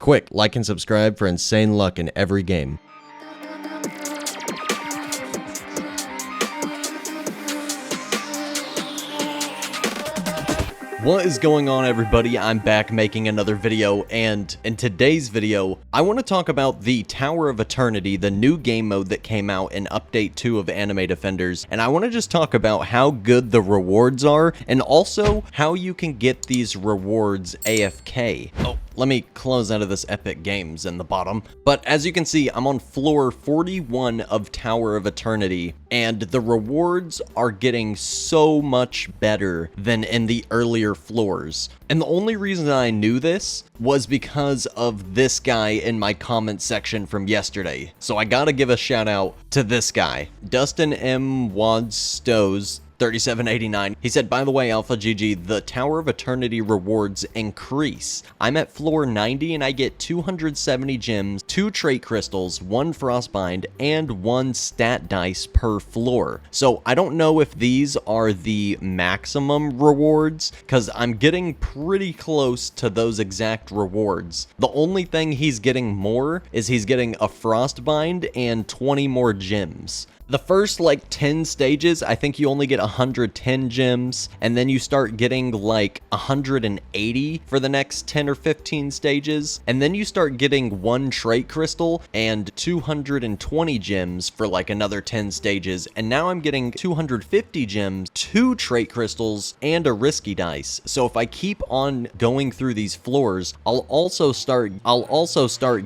Quick, like and subscribe for insane luck in every game. What is going on, everybody? I'm back making another video, and in today's video, I want to talk about the Tower of Eternity, the new game mode that came out in Update 2 of Anime Defenders, and I want to just talk about how good the rewards are, and also how you can get these rewards AFK. Oh, let me close out of this Epic Games in the bottom. But as you can see, I'm on floor 41 of Tower of Eternity, and the rewards are getting so much better than in the earlier floors. And the only reason I knew this was because of this guy in my comment section from yesterday. So I gotta give a shout out to this guy, Dustin M. Wadstows 3789. He said, by the way, AlphaGG, the Tower of Eternity rewards increase. I'm at floor 90 and I get 270 gems, 2 trait crystals, 1 frostbind, and 1 stat dice per floor. So I don't know if these are the maximum rewards, because I'm getting pretty close to those exact rewards. The only thing he's getting more is he's getting a frostbind and 20 more gems. The first like 10 stages, I think you only get 110 gems, and then you start getting like 180 for the next 10 or 15 stages, and then you start getting 1 trait crystal and 220 gems for like another 10 stages, and now I'm getting 250 gems, 2 trait crystals, and a risky dice. So if I keep on going through these floors, I'll also start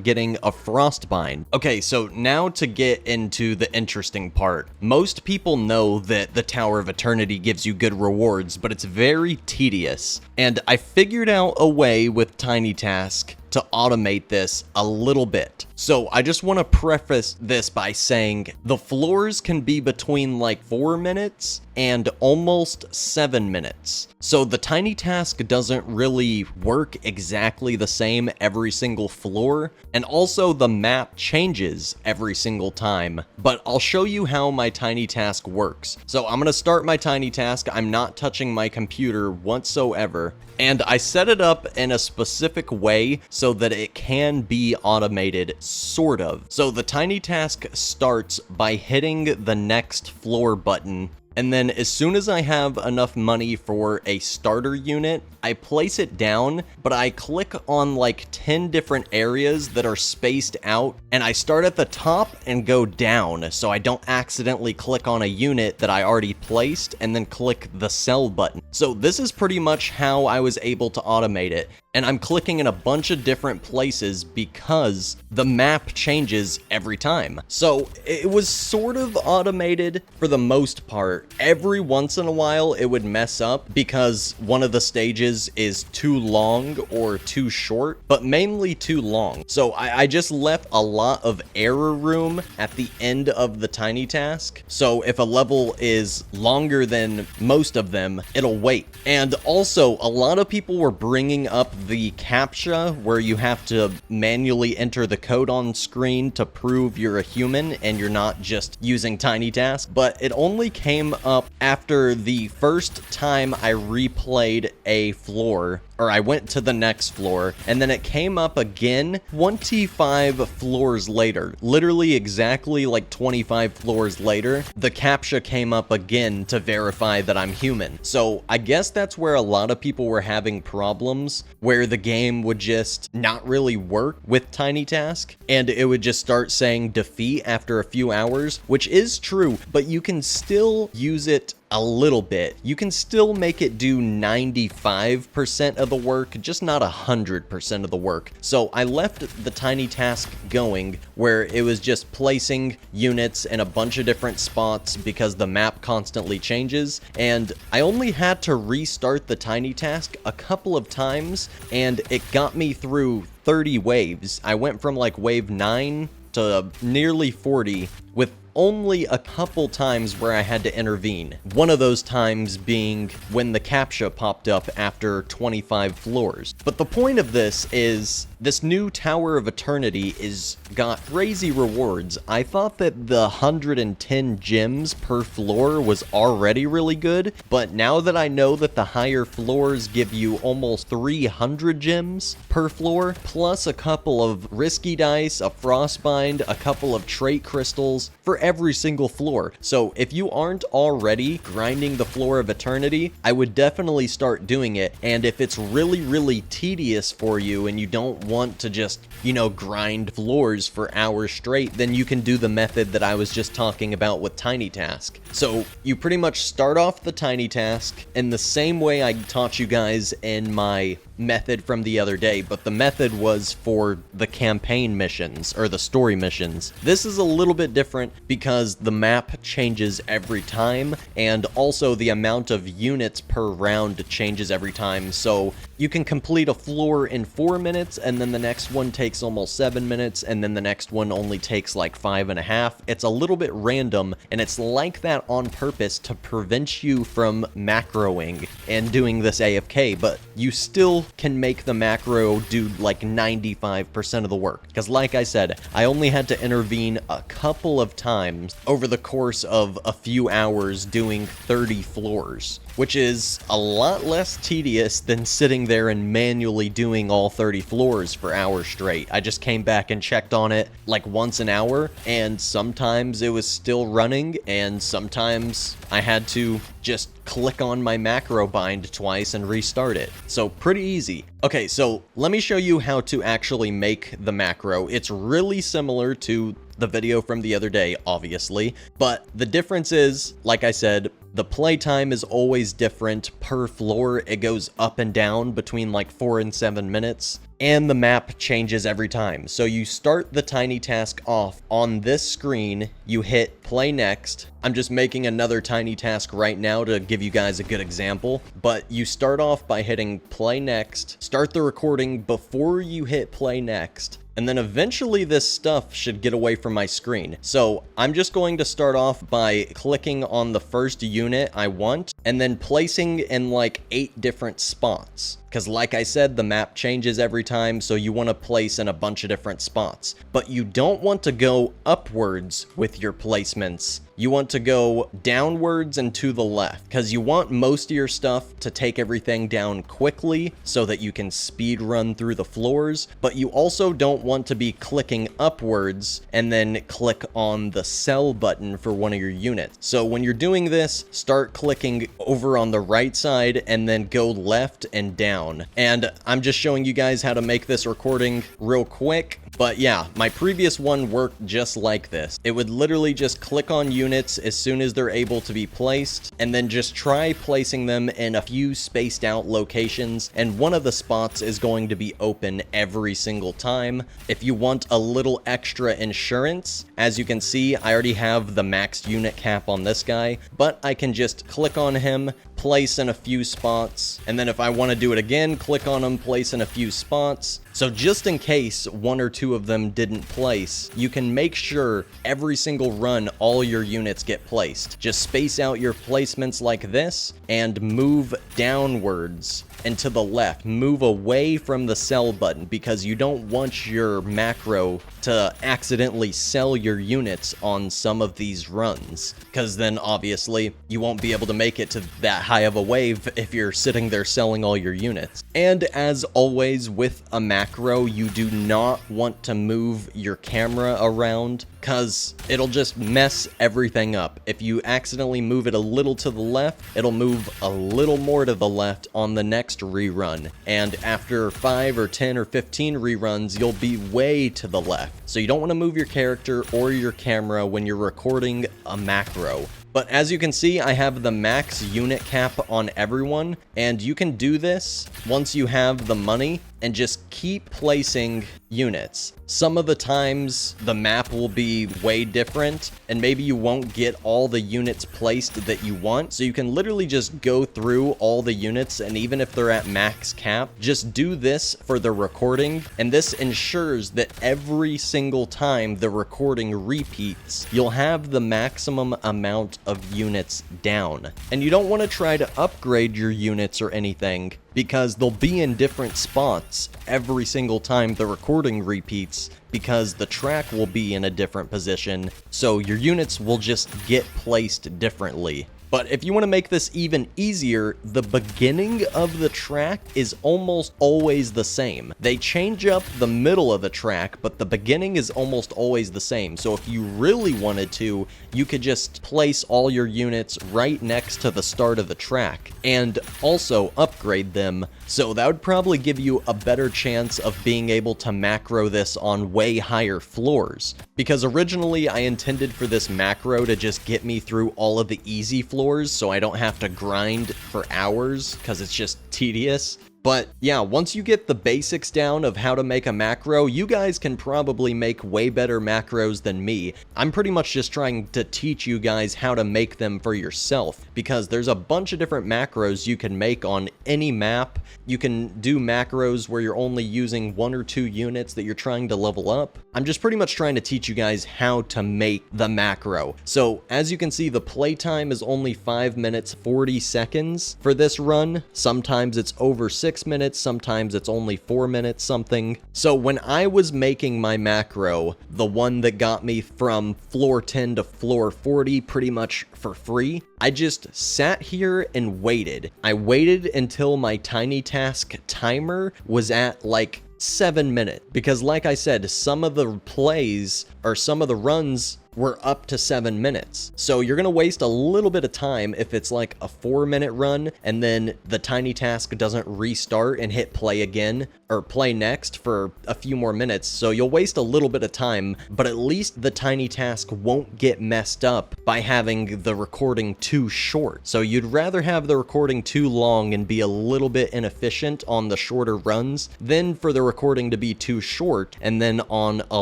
getting a frostbind. Okay, so now to get into the interesting part. Most people know that the Tower of Eternity gives you good rewards, but it's very tedious. And I figured out a way with TinyTask to automate this a little bit. So I just want to preface this by saying the floors can be between like 4 minutes and almost 7 minutes. So the TinyTask doesn't really work exactly the same every single floor, and also the map changes every single time. But I'll show you how my TinyTask works. So I'm going to start my TinyTask. I'm not touching my computer whatsoever. And I set it up in a specific way so that it can be automated, sort of. So the TinyTask starts by hitting the next floor button, and then as soon as I have enough money for a starter unit, I place it down, but I click on like 10 different areas that are spaced out, and I start at the top and go down so I don't accidentally click on a unit that I already placed and then click the sell button. So this is pretty much how I was able to automate it. And I'm clicking in a bunch of different places because the map changes every time. So it was sort of automated for the most part. Every once in a while it would mess up because one of the stages is too long or too short, but mainly too long. So I just left a lot of error room at the end of the TinyTask. So if a level is longer than most of them, it'll wait. And also, a lot of people were bringing up the CAPTCHA where you have to manually enter the code on screen to prove you're a human and you're not just using TinyTask, but it only came up after the first time I replayed a floor, or I went to the next floor, and then it came up again 25 floors later. Literally exactly like 25 floors later, the CAPTCHA came up again to verify that I'm human. So I guess that's where a lot of people were having problems, where the game would just not really work with TinyTask, and it would just start saying defeat after a few hours, which is true, but you can still use it a little bit. You can still make it do 95% of the work, just not 100% of the work. So I left the TinyTask going where it was just placing units in a bunch of different spots because the map constantly changes, and I only had to restart the TinyTask a couple of times, and it got me through 30 waves. I went from like wave 9 to nearly 40 with only a couple times where I had to intervene. One of those times being when the CAPTCHA popped up after 25 floors. But the point of this is, this new Tower of Eternity is got crazy rewards. I thought that the 110 gems per floor was already really good, but now that I know that the higher floors give you almost 300 gems per floor, plus a couple of risky dice, a frostbind, a couple of trait crystals for every single floor. So if you aren't already grinding the Floor of Eternity, I would definitely start doing it. And if it's really tedious for you and you don't want to just, you know, grind floors for hours straight, then you can do the method that I was just talking about with TinyTask. So you pretty much start off the TinyTask in the same way I taught you guys in my method from the other day, but the method was for the campaign missions, or the story missions. This is a little bit different because the map changes every time, and also the amount of units per round changes every time, so you can complete a floor in 4 minutes, and then the next one takes almost 7 minutes, and then the next one only takes like 5.5. It's a little bit random, and it's like that on purpose to prevent you from macroing and doing this AFK, but you still can make the macro do like 95% of the work. Because like I said, I only had to intervene a couple of times over the course of a few hours doing 30 floors, which is a lot less tedious than sitting there and manually doing all 30 floors for hours straight. I just came back and checked on it like once an hour, and sometimes it was still running, and sometimes I had to just click on my macro bind twice and restart it. So pretty easy. Okay, so let me show you how to actually make the macro. It's really similar to the video from the other day, obviously, but the difference is, like I said, the playtime is always different per floor. It goes up and down between like 4 and 7 minutes, and the map changes every time. So you start the TinyTask off on this screen, you hit play next. I'm just making another TinyTask right now to give you guys a good example, but you start off by hitting play next, start the recording before you hit play next, and then eventually this stuff should get away from my screen. So I'm just going to start off by clicking on the first unit I want, and then placing in like 8 different spots. Because like I said, the map changes every time, so you want to place in a bunch of different spots. But you don't want to go upwards with your placements. You want to go downwards and to the left, because you want most of your stuff to take everything down quickly so that you can speed run through the floors, but you also don't want to be clicking upwards and then click on the sell button for one of your units. So when you're doing this, start clicking over on the right side and then go left and down. And I'm just showing you guys how to make this recording real quick. But yeah, my previous one worked just like this. It would literally just click on units as soon as they're able to be placed, and then just try placing them in a few spaced out locations, and one of the spots is going to be open every single time. If you want a little extra insurance, as you can see, I already have the maxed unit cap on this guy, but I can just click on him, place in a few spots, and then if I want to do it again, click on him, place in a few spots. So just in case 1 or 2 of them didn't place, you can make sure every single run all your units get placed. Just space out your placements like this and move downwards and to the left. Move away from the sell button because you don't want your macro to accidentally sell your units on some of these runs, because then obviously you won't be able to make it to that high of a wave if you're sitting there selling all your units. And as always with a macro, you do not want to move your camera around because it'll just mess everything up. If you accidentally move it a little to the left, it'll move a little more to the left on the next rerun. And after 5 or 10 or 15 reruns, you'll be way to the left. So you don't want to move your character or your camera when you're recording a macro. But as you can see, I have the max unit cap on everyone, and you can do this once you have the money and just keep placing units. Some of the times the map will be way different and maybe you won't get all the units placed that you want. So you can literally just go through all the units, and even if they're at max cap, just do this for the recording. And this ensures that every single time the recording repeats, you'll have the maximum amount of units down. And you don't want to try to upgrade your units or anything, because they'll be in different spots every single time the recording repeats, because the track will be in a different position, so your units will just get placed differently. But if you want to make this even easier, the beginning of the track is almost always the same. They change up the middle of the track, but the beginning is almost always the same. So if you really wanted to, you could just place all your units right next to the start of the track and also upgrade them. So that would probably give you a better chance of being able to macro this on way higher floors. Because originally I intended for this macro to just get me through all of the easy floors, so I don't have to grind for hours because it's just tedious. But yeah, once you get the basics down of how to make a macro, you guys can probably make way better macros than me. I'm pretty much just trying to teach you guys how to make them for yourself, because there's a bunch of different macros you can make on any map. You can do macros where you're only using 1 or 2 units that you're trying to level up. I'm just pretty much trying to teach you guys how to make the macro. So as you can see, the playtime is only 5 minutes 40 seconds for this run. Sometimes it's over 6 minutes, sometimes it's only 4 minutes something. So when I was making my macro, the one that got me from floor 10 to floor 40 pretty much for free, I just sat here and waited. I waited until my TinyTask timer was at like 7 minutes, because like I said, some of the plays or some of the runs were up to 7 minutes. So you're gonna waste a little bit of time if it's like a 4-minute run and then the TinyTask doesn't restart and hit play again or play next for a few more minutes. So you'll waste a little bit of time, but at least the TinyTask won't get messed up by having the recording too short. So you'd rather have the recording too long and be a little bit inefficient on the shorter runs than for the recording to be too short, and then on a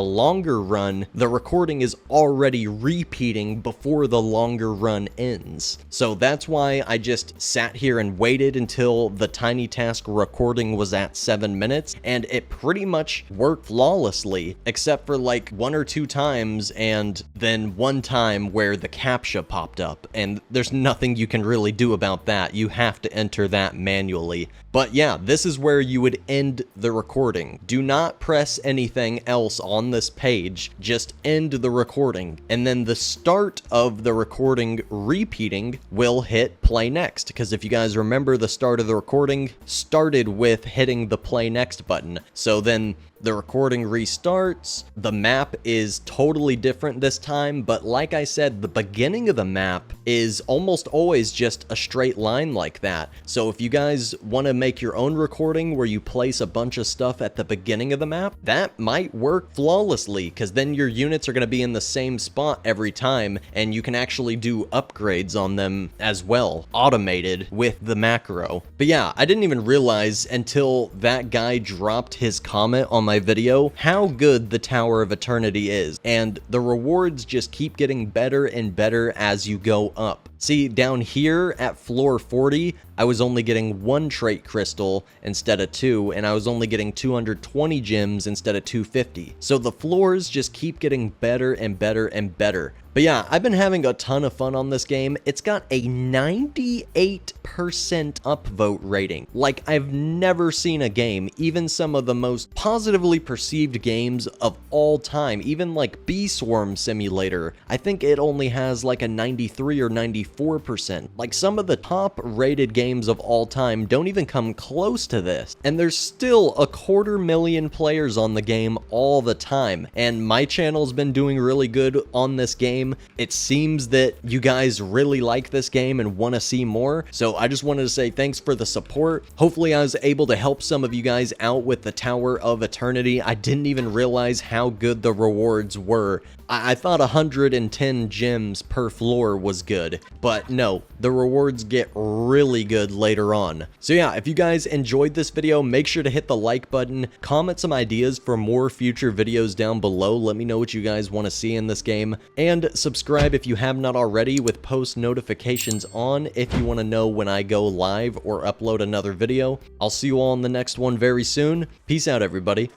longer run, the recording is already repeating before the longer run ends. So that's why I just sat here and waited until the TinyTask recording was at 7 minutes, and it pretty much worked flawlessly, except for like 1 or 2 times, and then one time where the CAPTCHA popped up, and there's nothing you can really do about that. You have to enter that manually. But yeah, this is where you would end the recording. Do not press anything else on this page, just end the recording. And then the start of the recording repeating will hit play next, because if you guys remember, the start of the recording started with hitting the play next button. So then the recording restarts, the map is totally different this time, but like I said, the beginning of the map is almost always just a straight line like that. So if you guys want to make your own recording where you place a bunch of stuff at the beginning of the map, that might work flawlessly, because then your units are going to be in the same spot every time, and you can actually do upgrades on them as well, automated with the macro. But yeah, I didn't even realize until that guy dropped his comment on my video how good the Tower of Eternity is, and the rewards just keep getting better and better as you go up. See, down here at floor 40, I was only getting 1 trait crystal instead of 2, and I was only getting 220 gems instead of 250. So the floors just keep getting better and better and better. But yeah, I've been having a ton of fun on this game. It's got a 98% upvote rating. Like, I've never seen a game, even some of the most positively perceived games of all time, even like Bee Swarm Simulator, I think it only has like a 93 or 94%. Like, some of the top rated games of all time don't even come close to this. And there's still 250,000 players on the game all the time. And my channel's been doing really good on this game. It seems that you guys really like this game and want to see more. So I just wanted to say thanks for the support. Hopefully I was able to help some of you guys out with the Tower of Eternity. I didn't even realize how good the rewards were I thought 110 gems per floor was good, but no, the rewards get really good later on. So yeah, if you guys enjoyed this video, make sure to hit the like button, comment some ideas for more future videos down below, let me know what you guys want to see in this game, and subscribe if you have not already with post notifications on if you want to know when I go live or upload another video. I'll see you all in the next one very soon. Peace out, everybody.